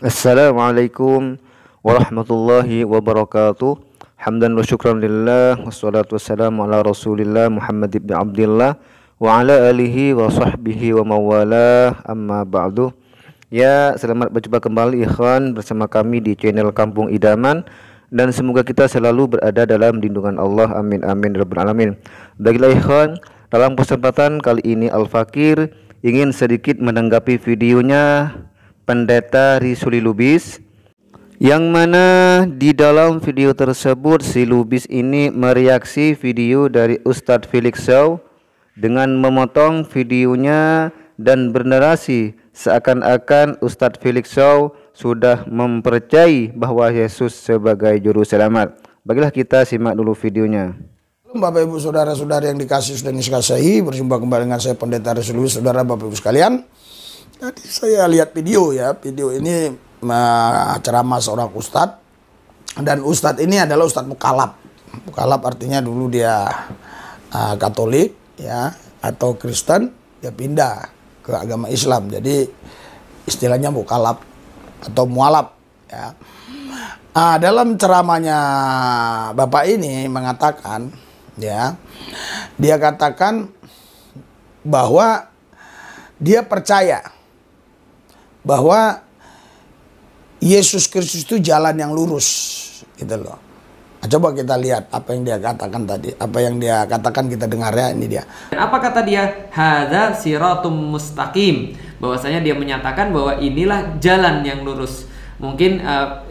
Assalamualaikum warahmatullahi wabarakatuh. Hamdan wa syukran lillah, wassalatu wassalamu ala rasulillah Muhammad ibn Abdullah wa ala alihi wa sahbihi wa mawalah, amma ba'du. Ya, selamat berjumpa kembali ikhwan bersama kami di channel Kampung Idaman, dan semoga kita selalu berada dalam lindungan Allah, amin amin rabbal alamin. Baiklah ikhwan, dalam kesempatan kali ini Al-Fakir ingin sedikit menanggapi videonya Pendeta Rizuli Lubis, yang mana di dalam video tersebut si Lubis ini mereaksi video dari Ustadz Felix Shaw dengan memotong videonya dan bernarasi seakan-akan Ustadz Felix Shaw sudah mempercayai bahwa Yesus sebagai juru selamat. Baiklah kita simak dulu videonya. Bapak Ibu saudara-saudara yang dikasihi dan dikasihi, berjumpa kembali dengan saya Pendeta Rizuli Lubis. Saudara Bapak Ibu sekalian, tadi saya lihat video ini ceramah seorang ustadz, dan ustadz ini adalah ustadz mukalaf. Mukalaf artinya dulu dia Katolik ya atau Kristen, dia pindah ke agama Islam, jadi istilahnya mukalaf atau mualaf ya. Dalam ceramahnya Bapak ini mengatakan ya, dia katakan bahwa dia percaya bahwa Yesus Kristus itu jalan yang lurus, gitu loh. Nah, coba kita lihat apa yang dia katakan tadi, apa yang dia katakan, kita dengar ya, ini dia. Apa kata dia? Hadza siratum mustaqim. Bahwasanya dia menyatakan bahwa inilah jalan yang lurus. Mungkin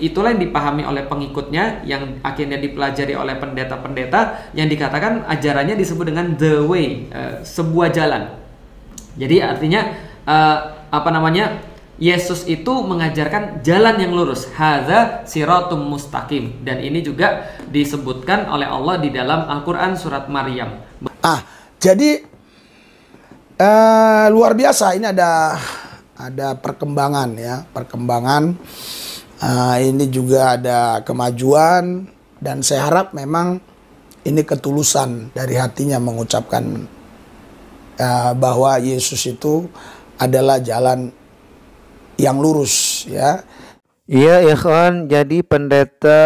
itulah yang dipahami oleh pengikutnya, yang akhirnya dipelajari oleh pendeta-pendeta, yang dikatakan ajarannya disebut dengan the way, sebuah jalan. Jadi artinya Yesus itu mengajarkan jalan yang lurus. Hadza siratum mustaqim. Dan ini juga disebutkan oleh Allah di dalam Al-Quran surat Maryam. Jadi luar biasa, ini ada perkembangan ya, perkembangan. Ini juga ada kemajuan, dan saya harap memang ini ketulusan dari hatinya mengucapkan bahwa Yesus itu adalah jalan yang lurus ya. Iya ikhwan, jadi Pendeta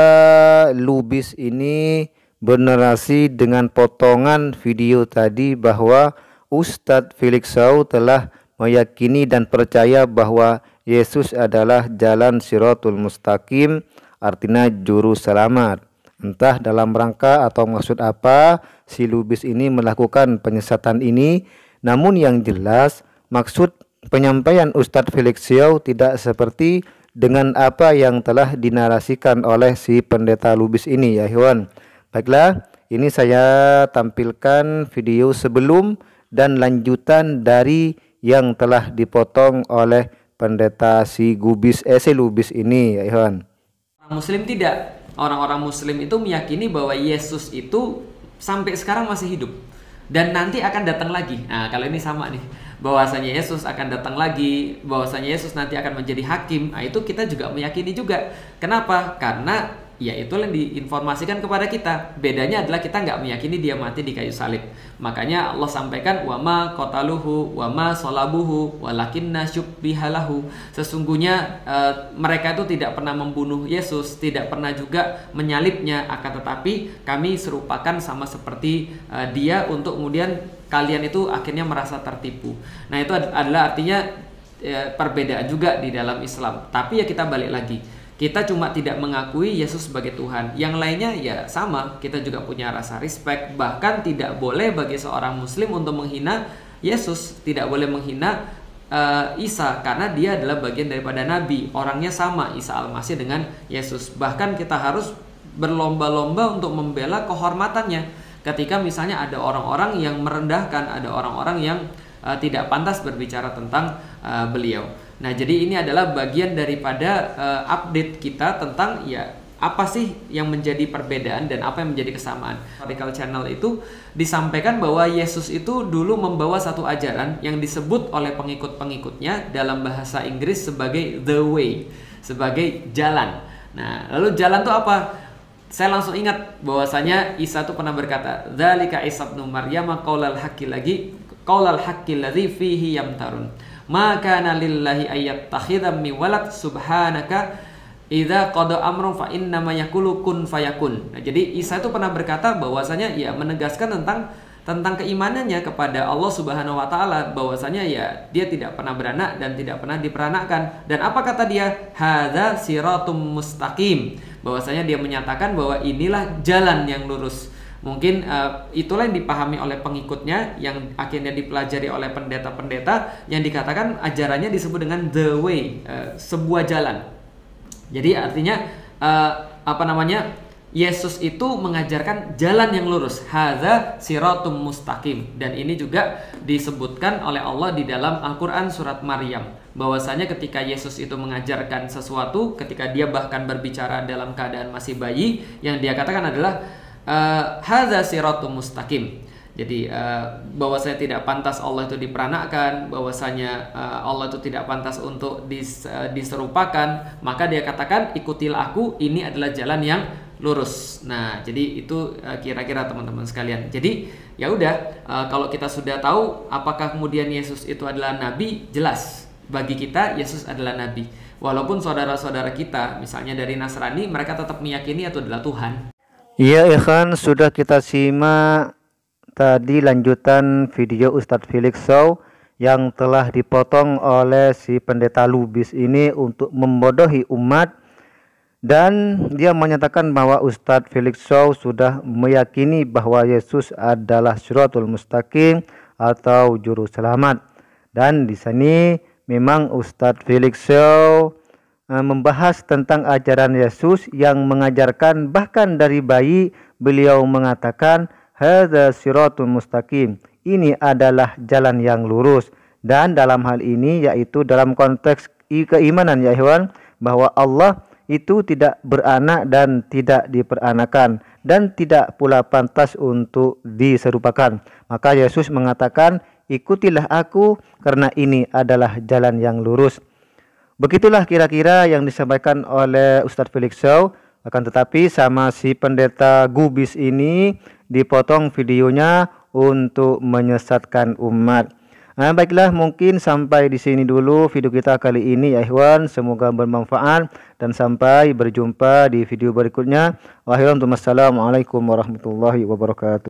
Lubis ini bernarasi dengan potongan video tadi bahwa Ustadz Felix Shaw telah meyakini dan percaya bahwa Yesus adalah jalan Siratul Mustaqim, artinya juru selamat. Entah dalam rangka atau maksud apa si Lubis ini melakukan penyesatan ini, namun yang jelas maksud penyampaian Ustadz Felix Shaw tidak seperti dengan apa yang telah dinarasikan oleh si Pendeta Lubis ini ya Ikhwan. Baiklah, ini saya tampilkan video sebelum dan lanjutan dari yang telah dipotong oleh Pendeta si Lubis ini ya Ikhwan. Muslim tidak. Orang-orang Muslim itu meyakini bahwa Yesus itu sampai sekarang masih hidup dan nanti akan datang lagi. Nah, kalau ini sama nih, bahwasanya Yesus akan datang lagi, bahwasanya Yesus nanti akan menjadi hakim. Nah, itu kita juga meyakini juga. Kenapa? Karena ya itu yang diinformasikan kepada kita. Bedanya adalah kita nggak meyakini dia mati di kayu salib. Makanya Allah sampaikan wama qataluhu wama salabuhu walakinna syubbihalahu. Sesungguhnya mereka itu tidak pernah membunuh Yesus, tidak pernah juga menyalibnya, akan tetapi kami serupakan sama seperti dia untuk kemudian kalian itu akhirnya merasa tertipu. Nah, itu adalah artinya perbedaan juga di dalam Islam. Tapi ya kita balik lagi, kita cuma tidak mengakui Yesus sebagai Tuhan. Yang lainnya ya sama, kita juga punya rasa respect. Bahkan tidak boleh bagi seorang Muslim untuk menghina Yesus, tidak boleh menghina Isa, karena dia adalah bagian daripada Nabi. Orangnya sama, Isa Al-Masih dengan Yesus. Bahkan kita harus berlomba-lomba untuk membela kehormatannya. Ketika misalnya ada orang-orang yang merendahkan, ada orang-orang yang tidak pantas berbicara tentang beliau. Nah, jadi ini adalah bagian daripada update kita tentang ya apa sih yang menjadi perbedaan dan apa yang menjadi kesamaan. Radical Channel itu disampaikan bahwa Yesus itu dulu membawa satu ajaran yang disebut oleh pengikut-pengikutnya dalam bahasa Inggris sebagai the way, sebagai jalan. Nah, lalu jalan itu apa? Saya langsung ingat bahwasanya Isa itu pernah berkata, "Dzalika Isa ibnu Maryam qaulal haqqi ladzi fihi yamtarun." Ma kana lillahi ayyattakhidha min walad subhanaka idza qada amrun fa innama yaqulu kun fayakun. Nah, jadi Isa itu pernah berkata bahwasanya ya menegaskan tentang keimanannya kepada Allah Subhanahu wa taala, bahwasanya ya dia tidak pernah beranak dan tidak pernah diperanakkan. Dan apa kata dia? Hadza siratum mustaqim. Bahwasanya dia menyatakan bahwa inilah jalan yang lurus. Mungkin itulah yang dipahami oleh pengikutnya, yang akhirnya dipelajari oleh pendeta-pendeta, yang dikatakan ajarannya disebut dengan the way, sebuah jalan. Jadi artinya Yesus itu mengajarkan jalan yang lurus. Hadza siratum mustaqim. Dan ini juga disebutkan oleh Allah di dalam Al-Quran surat Maryam, bahwasanya ketika Yesus itu mengajarkan sesuatu, ketika dia bahkan berbicara dalam keadaan masih bayi, yang dia katakan adalah hadza siratum mustaqim. Jadi bahwasanya tidak pantas Allah itu diperanakkan, bahwasanya Allah itu tidak pantas untuk diserupakan, maka dia katakan ikutilah aku, ini adalah jalan yang lurus. Nah, jadi itu kira-kira teman-teman sekalian. Jadi ya udah, kalau kita sudah tahu apakah kemudian Yesus itu adalah nabi, jelas bagi kita Yesus adalah nabi. Walaupun saudara-saudara kita misalnya dari Nasrani, mereka tetap meyakini itu adalah Tuhan. Iya ikhwan, sudah kita simak tadi lanjutan video Ustadz Felix Shaw yang telah dipotong oleh si pendeta Lubis ini untuk membodohi umat, dan dia menyatakan bahwa Ustadz Felix Shaw sudah meyakini bahwa Yesus adalah Shiratul Mustaqim atau juru selamat. Dan di sini memang Ustadz Felix Shaw membahas tentang ajaran Yesus yang mengajarkan bahkan dari bayi beliau mengatakan hadza siratul mustaqim, ini adalah jalan yang lurus. Dan dalam hal ini yaitu dalam konteks keimanan ya ikhwan, bahwa Allah itu tidak beranak dan tidak diperanakan dan tidak pula pantas untuk diserupakan. Maka Yesus mengatakan ikutilah aku karena ini adalah jalan yang lurus. Begitulah kira-kira yang disampaikan oleh Ustadz Felix Shaw. Akan tetapi sama si pendeta Gubis ini dipotong videonya untuk menyesatkan umat. Nah, baiklah, mungkin sampai di sini dulu video kita kali ini ya ikhwan. Semoga bermanfaat dan sampai berjumpa di video berikutnya. Wassalamualaikum warahmatullahi wabarakatuh.